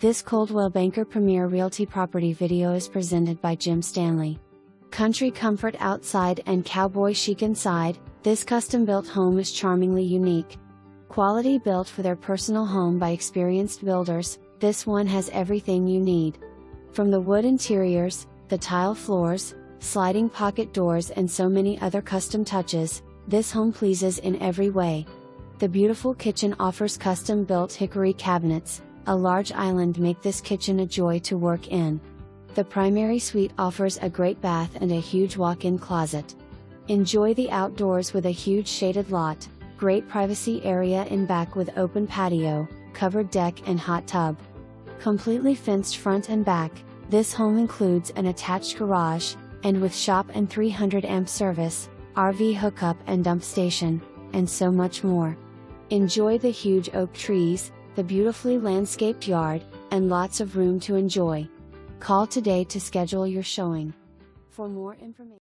This Coldwell Banker Premier Realty property video is presented by Jim Stanley. Country comfort outside and cowboy chic inside, this custom-built home is charmingly unique. Quality built for their personal home by experienced builders, this one has everything you need. From the wood interiors, the tile floors, sliding pocket doors and so many other custom touches, this home pleases in every way. The beautiful kitchen offers custom-built hickory cabinets. A large island make this kitchen a joy to work in. The primary suite offers a great bath and a huge walk-in closet. Enjoy the outdoors with a huge shaded lot, great privacy area in back with open patio, covered deck and hot tub. Completely fenced front and back, this home includes an attached garage, and with shop and 300 amp service, RV hookup and dump station, and so much more. Enjoy the huge oak trees, the beautifully landscaped yard, and lots of room to enjoy. Call today to schedule your showing. For more information.